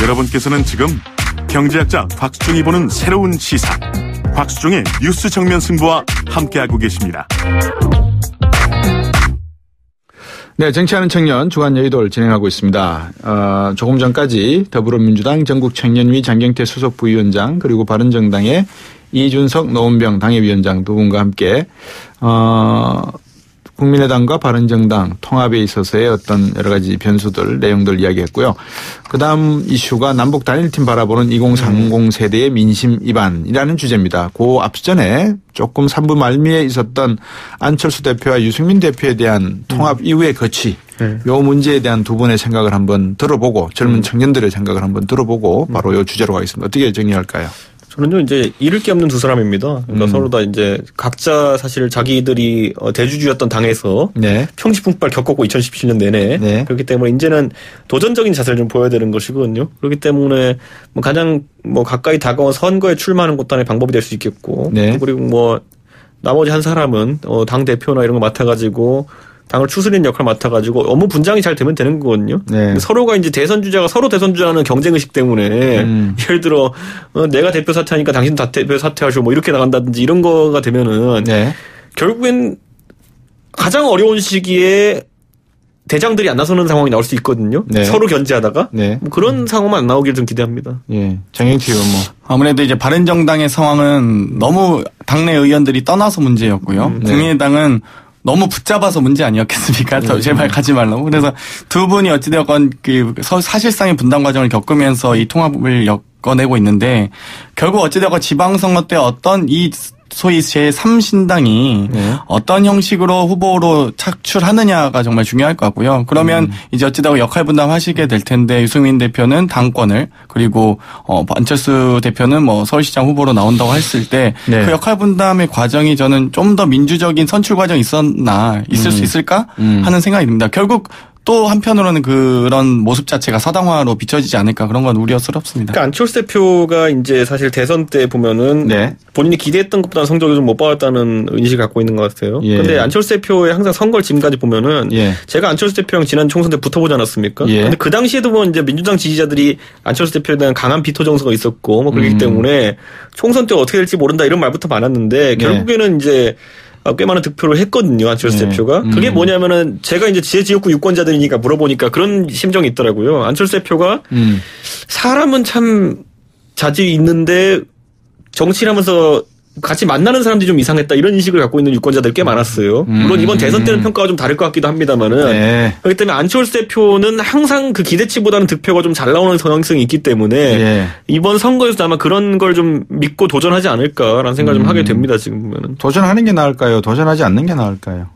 여러분께서는 지금 경제학자 곽수중이 보는 새로운 시사, 곽수중의 뉴스 정면 승부와 함께하고 계십니다. 네, 정치하는 청년 주간 여의도를 진행하고 있습니다. 조금 전까지 더불어민주당 전국청년위 장경태 수석 부위원장, 그리고 바른정당의 이준석 노원병 당협위원장 두 분과 함께 국민의당과 바른정당 통합에 있어서의 어떤 여러 가지 변수들, 내용들 이야기했고요. 그다음 이슈가 남북 단일팀 바라보는 2030 세대의 민심 위반이라는 주제입니다. 그 앞전에 조금 3부 말미에 있었던 안철수 대표와 유승민 대표에 대한 통합 이후의 거취, 요 문제에 대한 두 분의 생각을 한번 들어보고, 젊은 청년들의 생각을 한번 들어보고 바로 요 주제로 가겠습니다. 어떻게 정리할까요? 저는요, 이제 잃을 게 없는 두 사람입니다. 그러니까 서로 다 이제 각자 사실 자기들이 대주주였던 당에서 네. 평지풍발 겪었고 2017년 내내. 네. 그렇기 때문에 이제는 도전적인 자세를 좀 보여야 되는 것이거든요. 그렇기 때문에 가장 가까이 다가온 선거에 출마하는 것도 하나의 방법이 될 수 있겠고. 네. 그리고 나머지 한 사람은 당 대표나 이런 거 맡아가지고 당을 추스리는 역할을 맡아가지고 업무 분장이 잘 되면 되는 거거든요. 네. 서로가 이제 대선 주자가 서로 대선 주자는 경쟁의식 때문에 예를 들어 내가 대표 사퇴하니까 당신 대표 사퇴하시고 이렇게 나간다든지 이런 거가 되면은 네. 결국엔 가장 어려운 시기에 대장들이 안 나서는 상황이 나올 수 있거든요. 네. 서로 견제하다가 네. 그런 상황만 안 나오길 좀 기대합니다. 예, 장경태 의원 아무래도 이제 바른정당의 상황은 너무 당내 의원들이 떠나서 문제였고요. 네. 국민의당은 너무 붙잡아서 문제 아니었겠습니까? 제발 가지 말라고. 그래서 두 분이 어찌되었건 사실상의 분당 과정을 겪으면서 이 통합을 엮어내고 있는데, 결국 어찌되었건 지방선거 때 어떤 소위 제3신당이 네. 어떤 형식으로 후보로 착출하느냐가 정말 중요할 것 같고요. 그러면 이제 어찌되고 역할 분담하시게 될 텐데, 유승민 대표는 당권을, 그리고 안철수 대표는 서울시장 후보로 나온다고 했을 때 그 네. 역할 분담의 과정이 저는 좀 더 민주적인 선출 과정이 있을 수 있을까 하는 생각이 듭니다. 결국 또 한편으로는 그런 모습 자체가 사당화로 비춰지지 않을까, 그런 건 우려스럽습니다. 그러니까 안철수 대표가 이제 사실 대선 때 보면은 네. 본인이 기대했던 것보다 성적이 좀 못 받았다는 인식을 갖고 있는 것 같아요. 그런데 예. 안철수 대표의 항상 선거 지금까지 보면은 예. 제가 안철수 대표랑 지난 총선 때 붙어보지 않았습니까? 예. 근데 그 당시에도 보면 이제 민주당 지지자들이 안철수 대표에 대한 강한 비토 정서가 있었고 그렇기 때문에 총선 때 어떻게 될지 모른다 이런 말부터 많았는데 결국에는 이제 꽤 많은 득표를 했거든요, 안철수 대표가. 그게 뭐냐면은 제가 이제 제 지역구 유권자들이니까 물어보니까 그런 심정이 있더라고요. 안철수 대표가 사람은 참 자질이 있는데 정치를 하면서 같이 만나는 사람들이 좀 이상했다, 이런 인식을 갖고 있는 유권자들이 꽤 많았어요. 물론 이번 대선 때는 평가가 좀 다를 것 같기도 합니다만은. 네. 그렇기 때문에 안철수 대표는 항상 그 기대치보다는 득표가 좀 잘 나오는 성향성이 있기 때문에 네. 이번 선거에서 아마 그런 걸 좀 믿고 도전하지 않을까라는 생각을 좀 하게 됩니다, 지금 보면은. 도전하는 게 나을까요? 도전하지 않는 게 나을까요?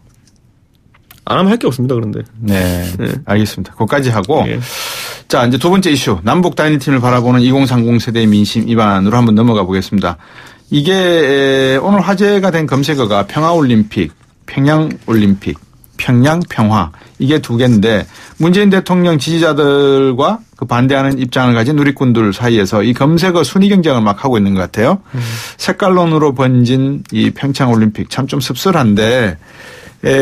안 하면 할 게 없습니다, 그런데. 네. 알겠습니다. 그것까지 하고. 네. 자, 이제 두 번째 이슈. 남북 단일팀을 바라보는 2030 세대의 민심 위반으로 한번 넘어가 보겠습니다. 이게 오늘 화제가 된 검색어가 평화올림픽, 평양올림픽, 평양평화, 이게 두 개인데, 문재인 대통령 지지자들과 그 반대하는 입장을 가진 누리꾼들 사이에서 이 검색어 순위 경쟁을 막 하고 있는 것 같아요. 색깔론으로 번진 이 평창올림픽 참 좀 씁쓸한데,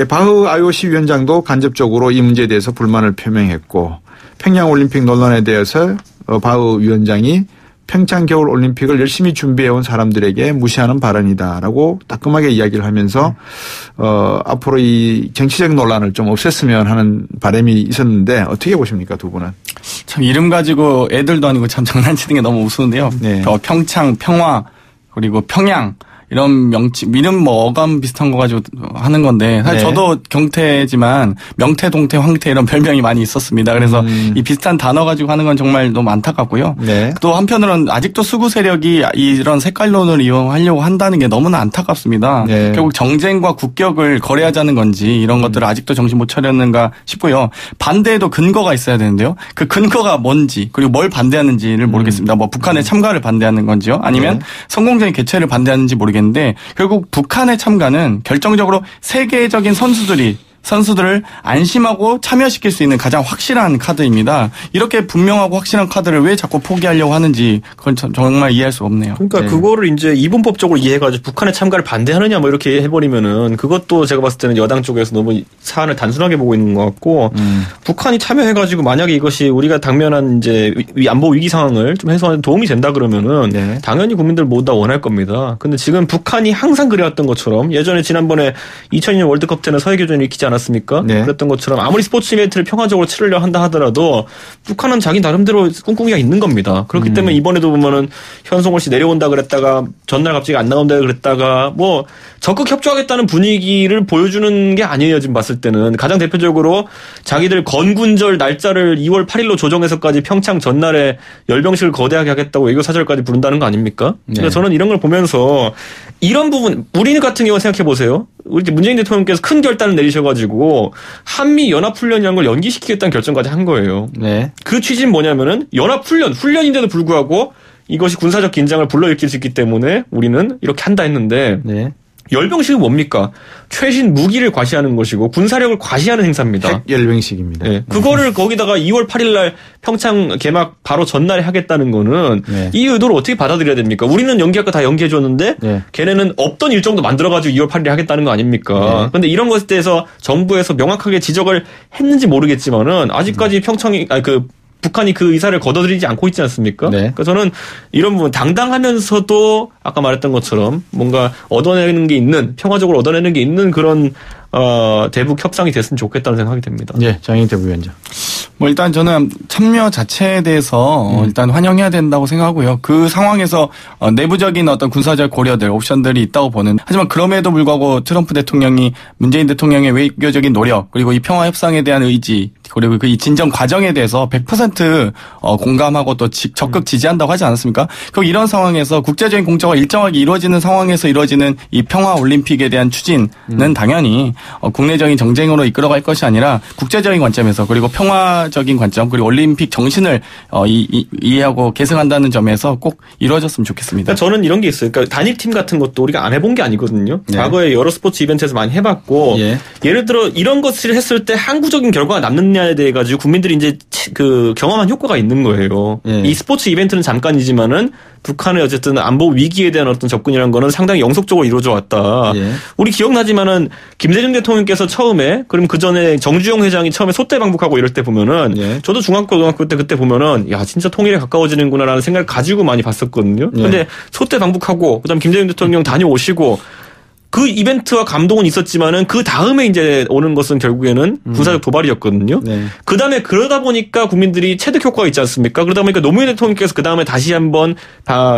바흐 IOC 위원장도 간접적으로 이 문제에 대해서 불만을 표명했고, 평양올림픽 논란에 대해서 바흐 위원장이 평창 겨울올림픽을 열심히 준비해온 사람들에게 무시하는 발언이다라고 따끔하게 이야기를 하면서 앞으로 이 정치적 논란을 좀 없앴으면 하는 바람이 있었는데, 어떻게 보십니까, 두 분은? 참 이름 가지고 애들도 아니고 참 장난치는 게 너무 우스운데요. 네. 평창, 평화, 그리고 평양, 이런 이름 어감 비슷한 거 가지고 하는 건데, 사실 네. 저도 경태지만 명태, 동태, 황태 이런 별명이 많이 있었습니다. 그래서 이 비슷한 단어 가지고 하는 건 정말 너무 안타깝고요. 네. 또 한편으로는 아직도 수구 세력이 이런 색깔론을 이용하려고 한다는 게 너무나 안타깝습니다. 네. 결국 정쟁과 국격을 거래하자는 건지 이런 것들을 아직도 정신 못 차렸는가 싶고요. 반대에도 근거가 있어야 되는데요. 그 근거가 뭔지, 그리고 뭘 반대하는지를 모르겠습니다. 북한의 참가를 반대하는 건지요, 아니면 성공적인 개최를 반대하는지 모르겠는데, 결국 북한의 참가는 결정적으로 세계적인 선수들이 선수들을 안심하고 참여시킬 수 있는 가장 확실한 카드입니다. 이렇게 분명하고 확실한 카드를 왜 자꾸 포기하려고 하는지 그건 정말 이해할 수 없네요. 그러니까 네. 그거를 이제 이분법적으로 이해해가지고 북한의 참가를 반대하느냐 뭐 이렇게 해버리면은 그것도 제가 봤을 때는 여당 쪽에서 너무 사안을 단순하게 보고 있는 것 같고 북한이 참여해가지고 만약에 이것이 우리가 당면한 이제 안보 위기 상황을 좀 해소하는 도움이 된다 그러면은 네. 당연히 국민들 모두 다 원할 겁니다. 근데 지금 북한이 항상 그래왔던 것처럼 예전에 지난번에 2002년 월드컵 때는 서해교전이 일으키지 않았습니까? 네. 그랬던 것처럼 아무리 스포츠 이벤트를 평화적으로 치르려 한다 하더라도 북한은 자기 나름대로 꿍꿍이가 있는 겁니다. 그렇기 때문에 이번에도 보면은 현송월 씨 내려온다 그랬다가 전날 갑자기 안 나온다 그랬다가 뭐 적극 협조하겠다는 분위기를 보여주는 게 아니에요. 지금 봤을 때는 가장 대표적으로 자기들 건군절 날짜를 2월 8일로 조정해서까지 평창 전날에 열병식을 거대하게 하겠다고 외교 사절까지 부른다는 거 아닙니까? 그러니까 네. 저는 이런 걸 보면서 이런 부분 우리는 같은 경우 생각해 보세요. 우리 문재인 대통령께서 큰 결단을 내리셔가지고 한미 연합훈련이라는 걸 연기시키겠다는 결정까지 한 거예요. 네. 그 취지는 뭐냐면은 훈련인데도 불구하고 이것이 군사적 긴장을 불러일으킬 수 있기 때문에 우리는 이렇게 한다 했는데 네. 열병식은 뭡니까? 최신 무기를 과시하는 것이고 군사력을 과시하는 행사입니다. 핵열병식입니다. 네. 그거를 거기다가 2월 8일 날 평창 개막 바로 전날에 하겠다는 거는 네. 이 의도를 어떻게 받아들여야 됩니까? 우리는 연기할 거 다 연기해 줬는데 네. 걔네는 없던 일정도 만들어가지고 2월 8일에 하겠다는 거 아닙니까? 네. 그런데 이런 것에 대해서 정부에서 명확하게 지적을 했는지 모르겠지만은 아직까지 북한이 그 의사를 거둬들이지 않고 있지 않습니까? 네. 그러니까 저는 이런 부분 당당하면서도 아까 말했던 것처럼 뭔가 얻어내는 게 있는 평화적으로 얻어내는 게 있는 그런 대북 협상이 됐으면 좋겠다는 생각이 듭니다. 네, 장영태 부위원장. 뭐 일단 저는 참여 자체에 대해서 일단 환영해야 된다고 생각하고요. 그 상황에서 내부적인 어떤 군사적 고려들, 옵션들이 있다고 보는. 하지만 그럼에도 불구하고 트럼프 대통령이 문재인 대통령의 외교적인 노력 그리고 이 평화 협상에 대한 의지 그리고 그 이 진정 과정에 대해서 100% 공감하고 또 적극 지지한다고 하지 않았습니까? 그리고 이런 상황에서 국제적인 공조가 일정하게 이루어지는 상황에서 이루어지는 이 평화 올림픽에 대한 추진은 당연히 국내적인 정쟁으로 이끌어갈 것이 아니라 국제적인 관점에서 그리고 평화적인 관점 그리고 올림픽 정신을 이해하고 계승한다는 점에서 꼭 이루어졌으면 좋겠습니다. 그러니까 저는 이런 게 있어요. 그러니까 단일팀 같은 것도 우리가 안 해본 게 아니거든요. 네. 과거에 여러 스포츠 이벤트에서 많이 해봤고 예. 예를 들어 이런 것을 했을 때 항구적인 결과가 남느냐에 대해 가지고 국민들이 이제 그 경험한 효과가 있는 거예요. 예. 이 스포츠 이벤트는 잠깐이지만은 북한의 어쨌든 안보 위기에 대한 어떤 접근이라는 거는 상당히 영속적으로 이루어져 왔다. 예. 우리 기억나지만은 김대중 대통령께서 처음에 그럼 그 전에 정주영 회장이 처음에 소떼 방북하고 이럴 때 보면은 예. 저도 중학교 고등학교 때 그때 보면은 야 진짜 통일에 가까워지는구나라는 생각을 가지고 많이 봤었거든요. 예. 근데 소떼 방북하고 그다음 김대중 대통령 다녀오시고 그 이벤트와 감동은 있었지만은 그 다음에 이제 오는 것은 결국에는 군사적 도발이었거든요. 네. 그 다음에 그러다 보니까 국민들이 체득 효과가 있지 않습니까? 그러다 보니까 노무현 대통령께서 그 다음에 다시 한번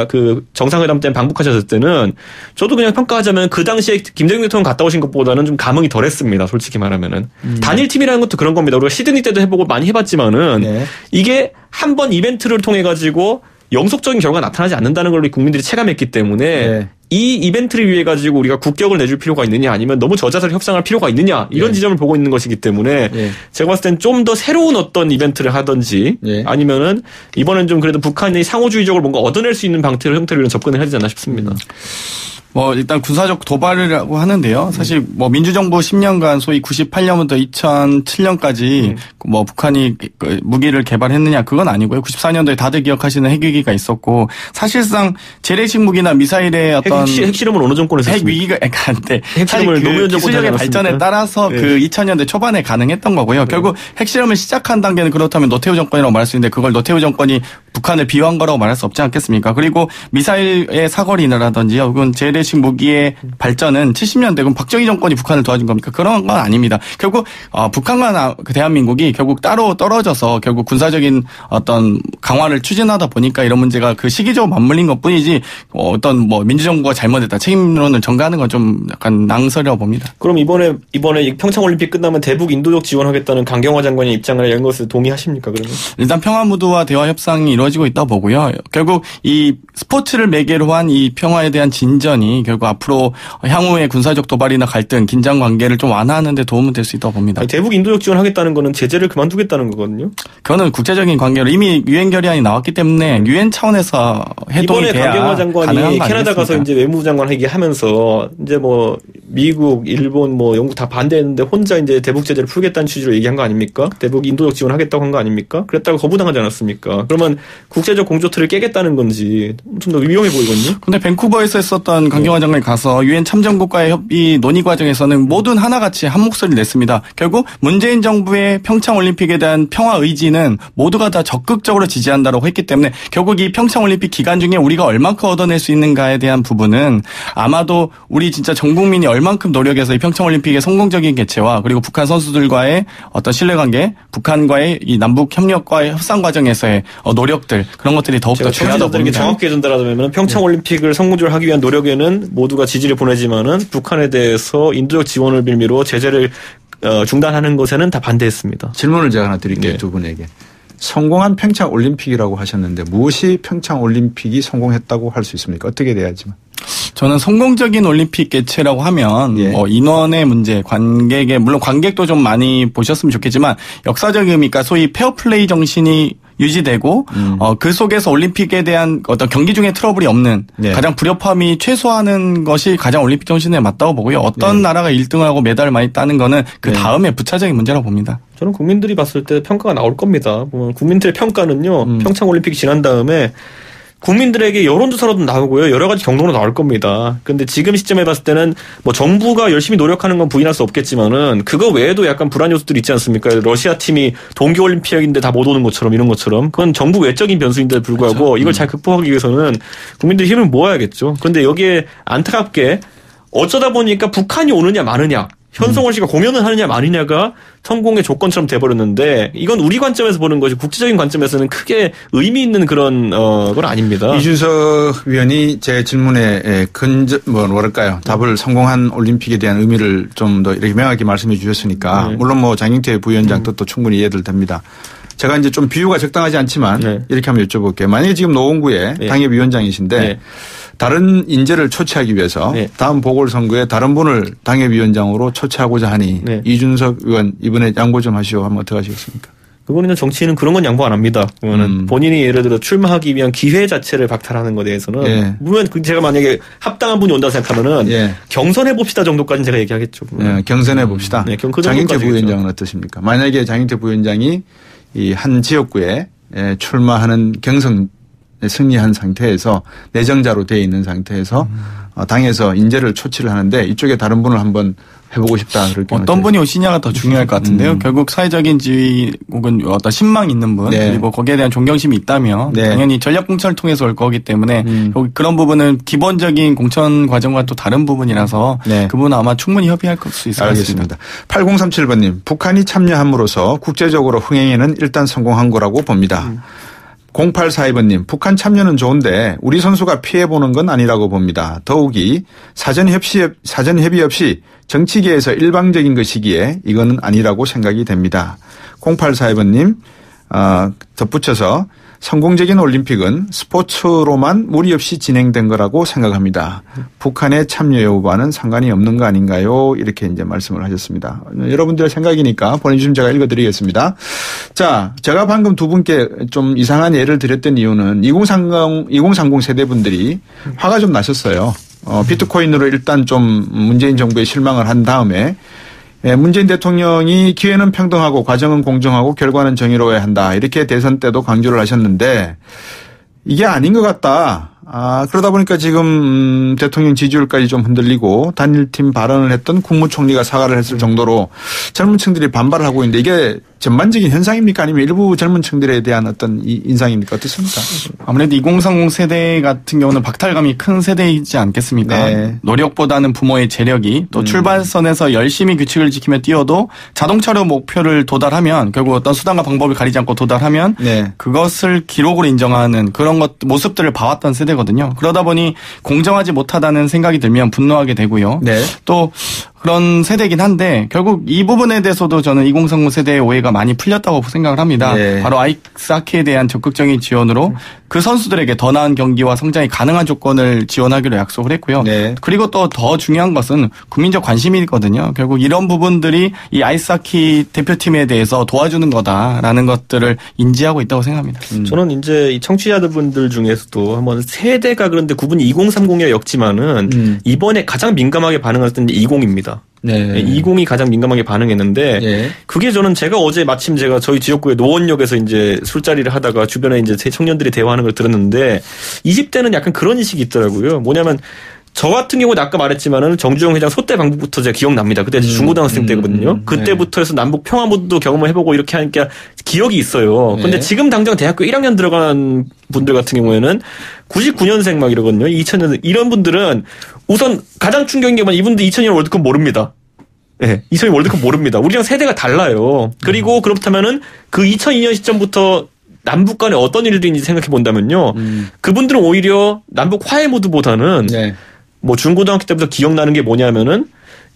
그 정상회담 때 방북하셨을 때는 저도 그냥 평가하자면 그 당시에 김대중 대통령 갔다 오신 것보다는 좀 감흥이 덜했습니다. 솔직히 말하면은 단일팀이라는 것도 그런 겁니다. 우리가 시드니 때도 해보고 많이 해봤지만은 네. 이게 한 번 이벤트를 통해 가지고 영속적인 결과가 나타나지 않는다는 걸 우리 국민들이 체감했기 때문에 네. 이 이벤트를 위해 가지고 우리가 국격을 내줄 필요가 있느냐 아니면 너무 저자세로 협상할 필요가 있느냐 이런 네. 지점을 보고 있는 것이기 때문에 네. 제가 봤을 땐 좀 더 새로운 어떤 이벤트를 하든지 네. 아니면은 이번엔 좀 그래도 북한이 상호주의적으로 뭔가 얻어낼 수 있는 형태로 접근을 해야 되지 않나 싶습니다. 뭐 일단 군사적 도발이라고 하는데요. 사실 뭐 민주정부 10년간 소위 98년부터 2007년까지 뭐 북한이 무기를 개발했느냐 그건 아니고요. 94년도에 다들 기억하시는 핵위기가 있었고 사실상 재래식 무기나 미사일의 어떤 핵실험은 어느 정권에서 핵 위기가 그러니까 핵실험을 노무현 정권 기술력의 발전에 따라서 네. 그 2000년대 초반에 가능했던 거고요. 결국 핵실험을 시작한 단계는 그렇다면 노태우 정권이라고 말할 수 있는데 그걸 노태우 정권이 북한을 비호한 거라고 말할 수 없지 않겠습니까? 그리고 미사일의 사거리라든지 혹은 재래식 무기의 발전은 70년대 그럼 박정희 정권이 북한을 도와준 겁니까? 그런 건 아닙니다. 결국 북한과 대한민국이 결국 따로 떨어져서 결국 군사적인 어떤 강화를 추진하다 보니까 이런 문제가 그 시기적으로 맞물린 것뿐이지 어떤 뭐 민주정부가 잘못했다 책임론을 전가하는 건 좀 약간 낭설이라고 봅니다. 그럼 이번에 평창올림픽 끝나면 대북 인도적 지원하겠다는 강경화 장관의 입장을 이런 것을 동의하십니까? 그러면 일단 평화무드와 대화 협상이 이루어지고 있다 보고요. 결국 이 스포츠를 매개로 한 이 평화에 대한 진전이 결국 앞으로 향후의 군사적 도발이나 갈등, 긴장 관계를 좀 완화하는 데 도움은 될 수 있다고 봅니다. 아니, 대북 인도적 지원하겠다는 거는 제재를 그만두겠다는 거거든요. 그거는 국제적인 관계로 이미 유엔 결의안이 나왔기 때문에 유엔 차원에서 해동이 이번에 돼야 강경화 장관이 캐나다 가서 이제 외무부 장관 얘기하면서 이제 뭐 미국, 일본, 뭐 영국 다 반대했는데 혼자 이제 대북 제재를 풀겠다는 취지로 얘기한 거 아닙니까? 대북 인도적 지원하겠다고 한 거 아닙니까? 그랬다가 거부당하지 않았습니까? 그러면 국제적 공조틀을 깨겠다는 건지 좀 더 위험해 보이거든요. 근데 밴쿠버에서 있었던 강경화 장관이 가서 유엔 참전국가의 협의 논의 과정에서는 모든 하나같이 한 목소리를 냈습니다. 결국 문재인 정부의 평창 올림픽에 대한 평화 의지는 모두가 다 적극적으로 지지한다라고 했기 때문에 결국 이 평창 올림픽 기간 중에 우리가 얼만큼 얻어낼 수 있는가에 대한 부분은 아마도 우리 진짜 전 국민이 얼만큼 노력해서 이 평창 올림픽의 성공적인 개최와 그리고 북한 선수들과의 어떤 신뢰관계, 북한과의 이 남북 협력과의 협상 과정에서의 노력들 그런 것들이 더욱더 중요하다고 봅니다. 정확하게 전달하자면 평창 올림픽을 성공적으로 하기 위한 노력에는 모두가 지지를 보내지만은 북한에 대해서 인도적 지원을 빌미로 제재를 중단하는 것에는 다 반대했습니다. 질문을 제가 하나 드릴게요. 두 분에게. 성공한 평창 올림픽이라고 하셨는데 무엇이 평창 올림픽이 성공했다고 할 수 있습니까? 어떻게 돼야지만. 저는 성공적인 올림픽 개최라고 하면 인원의 문제, 관객의 물론 관객도 좀 많이 보셨으면 좋겠지만 역사적인 의미가 소위 페어플레이 정신이 유지되고 그 속에서 올림픽에 대한 어떤 경기 중에 트러블이 없는 가장 불협화음이 최소화하는 것이 가장 올림픽 정신에 맞다고 보고요. 어떤 나라가 1등하고 메달을 많이 따는 거는 그 다음에 부차적인 문제라고 봅니다. 저는 국민들이 봤을 때 평가가 나올 겁니다. 국민들의 평가는요. 평창 올림픽이 지난 다음에 국민들에게 여론조사로도 나오고요. 여러 가지 경로로 나올 겁니다. 근데 지금 시점에 봤을 때는 뭐 정부가 열심히 노력하는 건 부인할 수 없겠지만은 그거 외에도 약간 불안 요소들이 있지 않습니까? 러시아 팀이 동계올림픽인데 다 못 오는 것처럼 이런 것처럼 그건 정부 외적인 변수인데도 불구하고 그렇죠. 이걸 잘 극복하기 위해서는 국민들의 힘을 모아야겠죠. 그런데 여기에 안타깝게 어쩌다 보니까 북한이 오느냐 마느냐 현성월 씨가 공연을 하느냐 마느냐가 성공의 조건처럼 돼버렸는데 이건 우리 관점에서 보는 것이 국제적인 관점에서는 크게 의미 있는 그런 건 아닙니다. 이준석 위원이 제 질문에 뭐랄까요 답을 성공한 올림픽에 대한 의미를 좀 더 이렇게 명확히 말씀해 주셨으니까 물론 뭐 장경태 부위원장 뜻도 충분히 이해들 됩니다. 제가 이제 좀 비유가 적당하지 않지만 이렇게 한번 여쭤볼게요. 만약에 지금 노원구의 당협위원장이신데 다른 인재를 초치하기 위해서 다음 보궐선거에 다른 분을 당협위원장으로 초치하고자 하니 이준석 의원 이번에 양보 좀 하시오 하면 어떻게 하시겠습니까? 그거는 정치인은 그런 건 양보 안 합니다. 그거는 본인이 예를 들어 출마하기 위한 기회 자체를 박탈하는 것에 대해서는 물론 제가 만약에 합당한 분이 온다고 생각하면은 경선해 봅시다 정도까지는 제가 얘기하겠죠. 경선해 봅시다. 장경태 부위원장은 어떠십니까? 만약에 장경태 부위원장이 이 한 지역구에 출마하는 경선에 승리한 상태에서 내정자로 되어 있는 상태에서 당에서 인재를 초치를 하는데 이쪽에 다른 분을 한번 해보고 싶다. 어떤 분이 오시냐가 더 중요할 것 같은데요. 결국 사회적인 지위 혹은 어떤 신망 있는 분 그리고 거기에 대한 존경심이 있다면 당연히 전략 공천을 통해서 올 거기 때문에 그런 부분은 기본적인 공천 과정과 또 다른 부분이라서 그 부분은 아마 충분히 협의할 수 있을 것 같습니다. 8037번님 북한이 참여함으로써 국제적으로 흥행에는 일단 성공한 거라고 봅니다. 0842번님 북한 참여는 좋은데 우리 선수가 피해보는 건 아니라고 봅니다. 더욱이 사전 협의 없이 정치계에서 일방적인 것이기에 이거는 아니라고 생각이 됩니다. 0842번님 덧붙여서 성공적인 올림픽은 스포츠로만 무리 없이 진행된 거라고 생각합니다. 북한의 참여 여부와는 상관이 없는 거 아닌가요? 이렇게 이제 말씀을 하셨습니다. 여러분들의 생각이니까 보내주시면 제가 읽어드리겠습니다. 자, 제가 방금 두 분께 좀 이상한 예를 드렸던 이유는 2030 세대분들이 화가 좀 나셨어요. 비트코인으로 일단 좀 문재인 정부에 실망을 한 다음에 문재인 대통령이 기회는 평등하고 과정은 공정하고 결과는 정의로워야 한다. 이렇게 대선 때도 강조를 하셨는데 이게 아닌 것 같다. 그러다 보니까 지금 대통령 지지율까지 좀 흔들리고 단일팀 발언을 했던 국무총리가 사과를 했을 정도로 젊은 층들이 반발을 하고 있는데 이게 전반적인 현상입니까? 아니면 일부 젊은 층들에 대한 어떤 인상입니까? 어떻습니까? 아무래도 2030 세대 같은 경우는 박탈감이 큰 세대이지 않겠습니까? 노력보다는 부모의 재력이 또 출발선에서 열심히 규칙을 지키며 뛰어도 자동차로 목표를 도달하면 결국 어떤 수단과 방법을 가리지 않고 도달하면 그것을 기록으로 인정하는 그런 모습들을 봐왔던 세대거든요. 그러다 보니 공정하지 못하다는 생각이 들면 분노하게 되고요. 또 그런 세대이긴 한데 결국 이 부분에 대해서도 저는 2030 세대의 오해가 많이 풀렸다고 생각을 합니다. 바로 아이스하키에 대한 적극적인 지원으로 그 선수들에게 더 나은 경기와 성장이 가능한 조건을 지원하기로 약속을 했고요. 그리고 또 더 중요한 것은 국민적 관심이거든요. 결국 이런 부분들이 이 아이스하키 대표팀에 대해서 도와주는 거다라는 것들을 인지하고 있다고 생각합니다. 저는 이제 이 청취자분들 중에서도 한번 세 세대가 그런데 구분이 2030이라 엮지만은 이번에 가장 민감하게 반응했던 게 20입니다. 네. 20이 가장 민감하게 반응했는데 예. 그게 저는 제가 어제 마침 제가 저희 지역구의 노원역에서 이제 술자리를 하다가 주변에 이제 청년들이 대화하는 걸 들었는데 20대는 약간 그런 인식이 있더라고요. 뭐냐면 저 같은 경우는 아까 말했지만은 정주영 회장 소떼 방북부터 제가 기억납니다. 그때 중고등학생 때거든요. 그때부터 해서 남북 평화무도 경험을 해보고 이렇게 하니까 기억이 있어요. 근데 네. 지금 당장 대학교 1학년 들어간 분들 같은 경우에는 99년생 막 이러거든요. 2000년 이런 분들은 우선 가장 충격인 게 뭐냐면 이분들 2002년 월드컵 모릅니다. 네, 2002년 월드컵 모릅니다. 우리랑 세대가 달라요. 그리고 그렇다면은 그 2002년 시점부터 남북 간에 어떤 일들인지 생각해 본다면요. 그분들은 오히려 남북 화해 모드보다는 네. 뭐 중고등학교 때부터 기억나는 게 뭐냐면은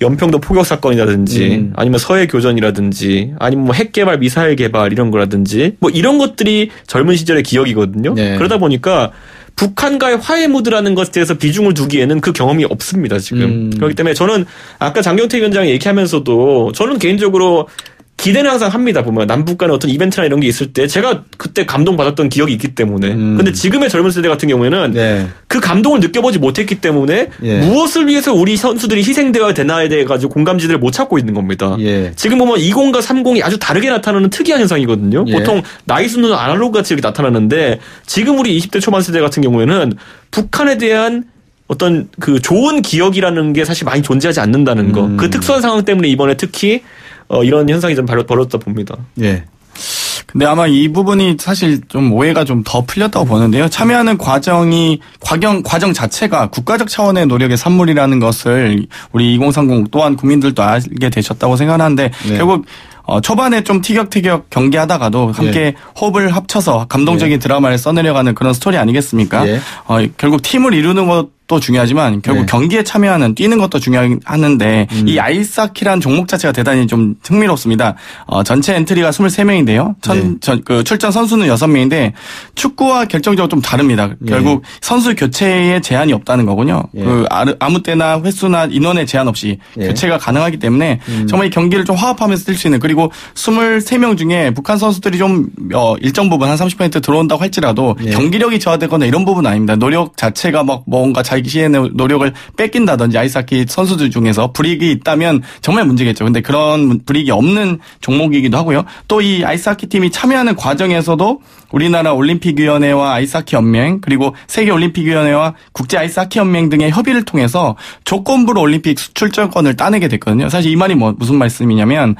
연평도 포격 사건이라든지 아니면 서해 교전이라든지 아니면 뭐 핵 개발, 미사일 개발 이런 거라든지 뭐 이런 것들이 젊은 시절의 기억이거든요. 네. 그러다 보니까 북한과의 화해 모드라는 것에 대해서 비중을 두기에는 그 경험이 없습니다, 지금. 그렇기 때문에 저는 아까 장경태 위원장이 얘기하면서도 저는 개인적으로 기대는 항상 합니다. 보면 남북 간의 어떤 이벤트나 이런 게 있을 때 제가 그때 감동받았던 기억이 있기 때문에. 근데 지금의 젊은 세대 같은 경우에는 네. 그 감동을 느껴보지 못했기 때문에 예. 무엇을 위해서 우리 선수들이 희생되어야 되나에 대해 가지고 공감지들을 못 찾고 있는 겁니다. 예. 지금 보면 20과 30이 아주 다르게 나타나는 특이한 현상이거든요. 예. 보통 나이 순으로 아날로그 같이 이렇게 나타나는데 지금 우리 20대 초반 세대 같은 경우에는 북한에 대한 어떤 그 좋은 기억이라는 게 사실 많이 존재하지 않는다는 거. 그 특수한 상황 때문에 이번에 특히 이런 현상이 좀 벌어졌다 봅니다. 예. 근데 아마 이 부분이 사실 좀 오해가 좀 더 풀렸다고 보는데요. 참여하는 과정 자체가 국가적 차원의 노력의 산물이라는 것을 우리 2030 또한 국민들도 알게 되셨다고 생각하는데 네. 결국 초반에 좀 티격태격 경기하다가도 함께 예. 호흡을 합쳐서 감동적인 드라마를 써내려가는 그런 스토리 아니겠습니까? 예. 결국 팀을 이루는 것도 중요하지만 결국 네. 경기에 참여하는 뛰는 것도 중요하는데 이 아이스하키란 종목 자체가 대단히 좀 흥미롭습니다. 전체 엔트리가 23명인데요. 출전 선수는 6명인데 축구와 결정적으로 좀 다릅니다. 예. 결국 선수 교체에 제한이 없다는 거군요. 예. 아무 때나 횟수나 인원에 제한 없이 예. 교체가 가능하기 때문에 정말 이 경기를 좀 화합하면서 뛸 수 있는 그리고 23명 중에 북한 선수들이 좀 일정 부분 한 30% 들어온다고 할지라도 예. 경기력이 저하되거나 이런 부분은 아닙니다. 노력 자체가 막 뭔가 자기의 노력을 뺏긴다든지 아이스하키 선수들 중에서 불이익이 있다면 정말 문제겠죠. 근데 그런 불이익이 없는 종목이기도 하고요. 또 이 아이스하키 팀이 참여하는 과정에서도 우리나라 올림픽위원회와 아이스하키 연맹 그리고 세계올림픽위원회와 국제아이스하키연맹 등의 협의를 통해서 조건부로 올림픽 출전권을 따내게 됐거든요. 사실 이 말이 무슨 말씀이냐면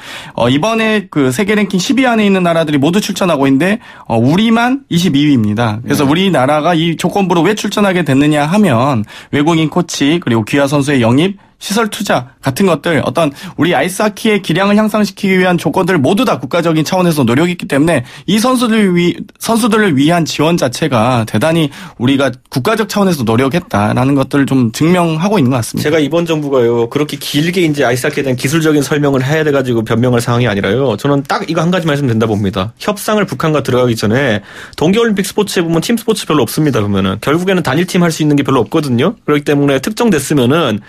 이번에 그 세계 랭킹 10위 안에 있는 나라들이 모두 출전하고 있는데 우리만 22위입니다. 그래서 우리나라가 이 조건부로 왜 출전하게 됐느냐 하면 외국인 코치 그리고 귀화 선수의 영입 시설 투자 같은 것들 어떤 우리 아이스하키의 기량을 향상시키기 위한 조건들 모두 다 국가적인 차원에서 노력이 있기 때문에 이 선수들을 위한 지원 자체가 대단히 우리가 국가적 차원에서 노력했다라는 것들을 좀 증명하고 있는 것 같습니다. 제가 이번 정부가요 그렇게 길게 이제 아이스하키에 대한 기술적인 설명을 해야 돼가지고 변명할 상황이 아니라요. 저는 딱 이거 한 가지 말씀드린다 봅니다. 협상을 북한과 들어가기 전에 동계올림픽 스포츠에 보면 팀 스포츠 별로 없습니다. 그러면은 결국에는 단일팀 할 수 있는 게 별로 없거든요. 그렇기 때문에 특정됐으면은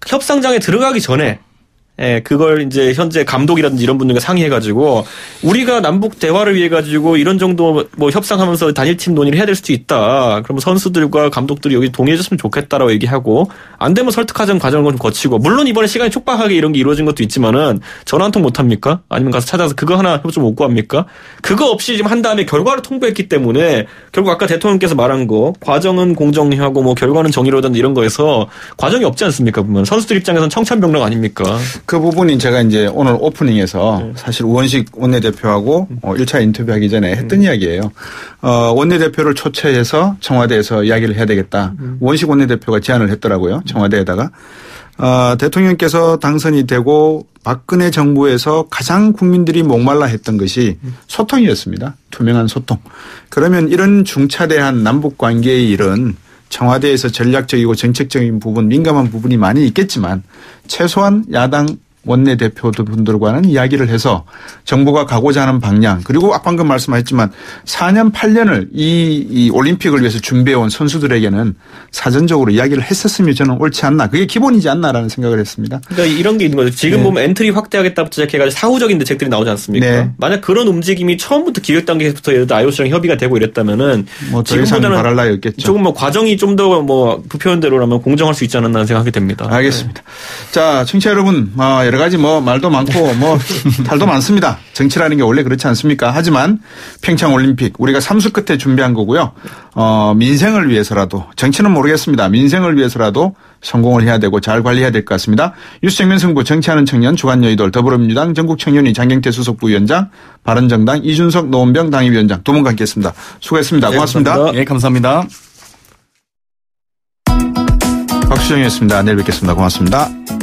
협상장에 들어가기 전에 그걸 이제 현재 감독이라든지 이런 분들과 상의해가지고 우리가 남북 대화를 위해 가지고 이런 정도 뭐 협상하면서 단일팀 논의를 해야 될 수도 있다. 그러면 선수들과 감독들이 여기 동의해줬으면 좋겠다라고 얘기하고 안 되면 설득하자는 과정을 좀 거치고 물론 이번에 시간이 촉박하게 이런 게 이루어진 것도 있지만은 전화 한 통 못 합니까? 아니면 가서 찾아서 그거 하나 좀 못 구합니까? 그거 없이 지금 한 다음에 결과를 통보했기 때문에 결국 아까 대통령께서 말한 거 과정은 공정하고 뭐 결과는 정의로든 이런 거에서 과정이 없지 않습니까? 보면 선수들 입장에서는 청천벽력 아닙니까? 그 부분이 제가 이제 오늘 오프닝에서 사실 우원식 원내대표하고 1차 인터뷰하기 전에 했던 이야기예요. 원내대표를 초청해서 청와대에서 이야기를 해야 되겠다. 우원식 원내대표가 제안을 했더라고요. 청와대에다가. 대통령께서 당선이 되고 박근혜 정부에서 가장 국민들이 목말라 했던 것이 소통이었습니다. 투명한 소통. 그러면 이런 중차대한 남북관계의 일은 청와대에서 전략적이고 정책적인 부분, 민감한 부분이 많이 있겠지만 최소한 야당 원내대표분들과는 이야기를 해서 정부가 가고자 하는 방향 그리고 방금 말씀하셨지만 4년 8년을 이 올림픽을 위해서 준비해온 선수들에게는 사전적으로 이야기를 했었으면 저는 옳지 않나. 그게 기본이지 않나라는 생각을 했습니다. 그러니까 이런 게 있는 거죠. 지금 보면 엔트리 확대하겠다부터 시작해가지고 사후적인 대책들이 나오지 않습니까? 네. 만약 그런 움직임이 처음부터 기획 단계에서부터 예를 들어 IOC랑 협의가 되고 이랬다면은 뭐 더 이상 바랄 나위 없겠죠. 조금 뭐 과정이 좀 더 뭐 부표현대로라면 공정할 수 있지 않았나 생각하게 됩니다. 알겠습니다. 자, 청취자 여러분, 여러 가지 뭐 말도 많고 뭐 탈도 많습니다. 정치라는 게 원래 그렇지 않습니까? 하지만 평창 올림픽 우리가 삼수 끝에 준비한 거고요. 민생을 위해서라도 정치는 모르겠습니다. 민생을 위해서라도 성공을 해야 되고 잘 관리해야 될 것 같습니다. 뉴스 정면 승부 정치하는 청년 주간 여의도 더불어민주당 전국청년위 장경태 수석부위원장 바른정당 이준석 노원병 당협위원장 두 분과 함께했습니다. 수고했습니다. 고맙습니다. 감사합니다. 예, 감사합니다. 박수정이었습니다. 내일 뵙겠습니다. 고맙습니다.